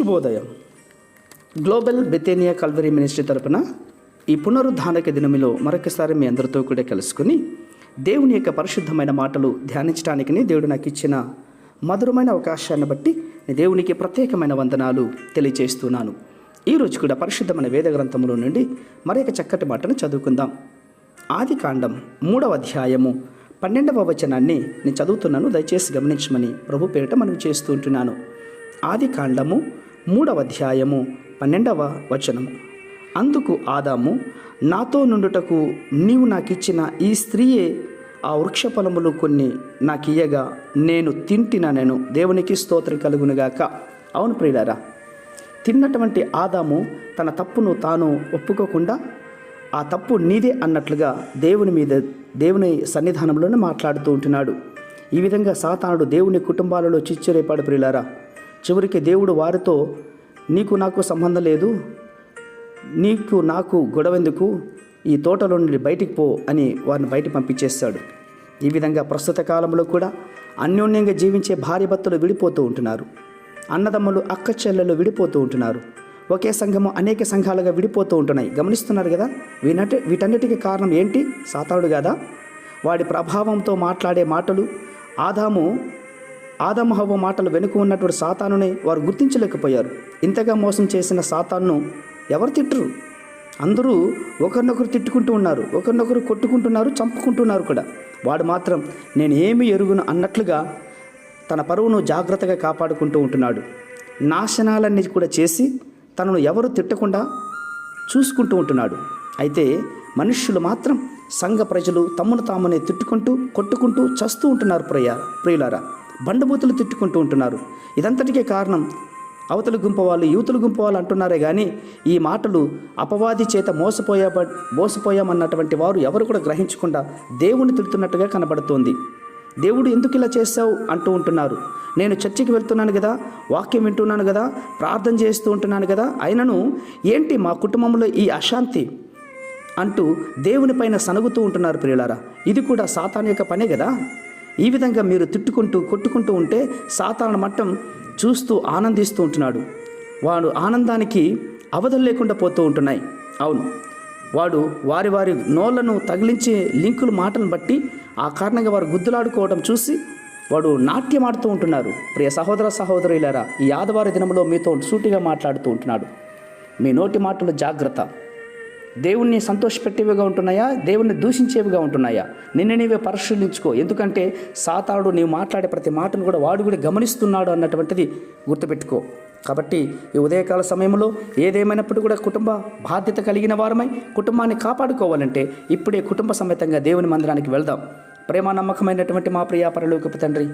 శుభోదయం. Global బెతేనియా Calvary ministry తరపున ఈ పునరుద్ధానక దినములో మరొకసారి మీ అందరితో కూడా కలుసుకొని దేవుని యొక్క పరిశుద్ధమైన మాటలు ధ్యానించడానికి దేవుడు నాకు ఇచ్చిన మధురమైన అవకాశాన్ని బట్టి దేవునికి ప్రత్యేకమైన వందనాలు తెలియజేస్తున్నాను. ఈరోజు కూడా పరిశుద్ధమైన వేద గ్రంథములో నుండి మరొక చక్కటి మాటను చదువుకుందాం. ఆదికాండం 3వ అధ్యాయము 12వ వచనాన్ని నేను చదువుతున్నాను, దయచేసి గమనించమని ప్రభు పేరిట మనం చేస్తూ ఉంటున్నాను. ఆదికాండము 3వ అధ్యాయము 12వ వచనము. అందుకు ఆదాము, నాతో నుండుటకు నీవు నాకిచ్చిన ఈ స్త్రీయే ఆ వృక్ష ఫలములు కొన్ని నాకియ్యగా నేను తింటినను, దేవునికి స్తోత్రం కలుగునుగాక. అవును ప్రియులారా, తిన్నటువంటి ఆదాము తన తప్పును తాను ఒప్పుకోకుండా ఆ తప్పు నీదే అన్నట్లుగా దేవుని సన్నిధానంలోనే మాట్లాడుతూ ఉంటున్నాడు. ఈ విధంగా సాతానుడు దేవుని కుటుంబాలలో చిచ్చురేపాడు ప్రియులారా. చివరికి దేవుడు వారితో, నీకు నాకు సంబంధం లేదు, నీకు నాకు గొడవెందుకు, ఈ తోటలో నుండి బయటికి పో అని వారిని బయటికి పంపించేస్తాడు. ఈ విధంగా ప్రస్తుత కాలంలో కూడా అన్యోన్యంగా జీవించే భార్య భర్తలు విడిపోతూ ఉంటున్నారు. అన్నదమ్ములు అక్క చెల్లెలు విడిపోతూ ఉంటున్నారు. ఒకే సంఘము అనేక సంఘాలుగా విడిపోతూ ఉంటున్నాయి. గమనిస్తున్నారు కదా. వీటన్నిటికీ కారణం ఏంటి? సాతానుడు కదా. వాడి ప్రభావంతో మాట్లాడే మాటలు, ఆదాము హవ్వ మాటలు వెనుక ఉన్నటువంటి సాతానుని వారు గుర్తించలేకపోయారు. ఇంతగా మోసం చేసిన సాతానును ఎవరు తిట్టరు? అందరూ ఒకరినొకరు తిట్టుకుంటూ ఉన్నారు, ఒకరినొకరు కొట్టుకుంటున్నారు, చంపుకుంటున్నారు కూడా. వాడు మాత్రం నేను ఏమి ఎరుగును అన్నట్లుగా తన పరువును జాగ్రత్తగా కాపాడుకుంటూ ఉంటున్నాడు. నాశనాలన్నీ కూడా చేసి తనను ఎవరు తిట్టకుండా చూసుకుంటూ ఉంటున్నాడు. అయితే మనుష్యులు మాత్రం, సంఘ ప్రజలు తమను తామునే తిట్టుకుంటూ కొట్టుకుంటూ చస్తూ ఉంటున్నారు ప్రియులారా. బండబూతులు తిట్టుకుంటూ ఉంటున్నారు. ఇదంతటికే కారణం అవతల గుంపు వాళ్ళు, యూతుల గుంపు వాళ్ళు అంటున్నారే కానీ ఈ మాటలు అపవాది చేత మోసపోయామన్నటువంటి వారు ఎవరు కూడా గ్రహించకుండా దేవుని తిడుతున్నట్టుగా కనబడుతోంది. దేవుడు ఎందుకు ఇలా చేస్తావు అంటూ ఉంటున్నారు. నేను చర్చికి వెళ్తున్నాను కదా, వాక్యం వింటున్నాను కదా, ప్రార్థన చేస్తూ ఉంటున్నాను కదా, అయినను ఏంటి మా కుటుంబంలో ఈ అశాంతి అంటూ దేవుని పైన సనుగుతూ ఉంటున్నారు ప్రియులారా. ఇది కూడా సాతాను యొక్క పనే కదా. ఈ విధంగా మీరు తిట్టుకుంటూ కొట్టుకుంటూ ఉంటే సాతాను మట్టం చూస్తూ ఆనందిస్తూ ఉంటున్నాడు. వాడు ఆనందానికి అవధులు లేకుండా పోతూ ఉంటున్నాయి. అవును, వాడు వారి నోళ్లను తగిలించే లింకులు మాటలను బట్టి ఆ కారణంగా వారు గుద్దులాడుకోవడం చూసి వాడు నాట్యం ఆడుతూ ఉంటున్నారు. ప్రియ సహోదరులారా, ఈ ఆదివారం దినంలో మీతో సూటిగా మాట్లాడుతూ ఉంటున్నాడు. మీ నోటి మాటలు జాగ్రత్త. దేవుణ్ణి సంతోషపెట్టేవిగా ఉంటున్నాయా, దేవుణ్ణి దూషించేవిగా ఉంటున్నాయా? నిన్ను నీవే పరిశీలించుకో. ఎందుకంటే సాతానుడు నీవు మాట్లాడే ప్రతి మాటను కూడా వాడు కూడా గమనిస్తున్నాడు అన్నటువంటిది గుర్తుపెట్టుకో. కాబట్టి ఈ ఉదయకాల సమయంలో ఏదేమైనప్పుడు కూడా కుటుంబ బాధ్యత కలిగిన వారమై కుటుంబాన్ని కాపాడుకోవాలంటే ఇప్పుడే కుటుంబ సమేతంగా దేవుని మందిరానికి వెళ్దాం. ప్రేమ నమ్మకమైనటువంటి మా ప్రియ పరలోకపు తండ్రి,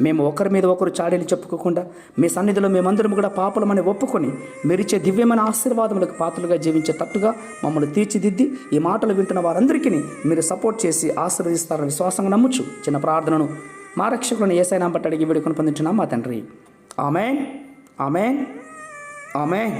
మేము ఒకరి మీద ఒకరు చాడీలు చెప్పుకోకుండా మీ సన్నిధిలో మేమందరం కూడా పాపలమని ఒప్పుకొని మీరిచ్చే దివ్యమైన ఆశీర్వాదములకు పాత్రలుగా జీవించేటట్టుగా మమ్మల్ని తీర్చిదిద్ది ఈ మాటలు వింటున్న వారందరికీ మీరు సపోర్ట్ చేసి ఆశీర్వదిస్తారని విశ్వాసంగా నమ్ముచు చిన్న ప్రార్థనను మా రక్షకులను యేసయ్య నామమున అడిగి వేడుకొని పొందుచున్నాం మా తండ్రి. ఆమేన్, ఆమేన్, ఆమేన్.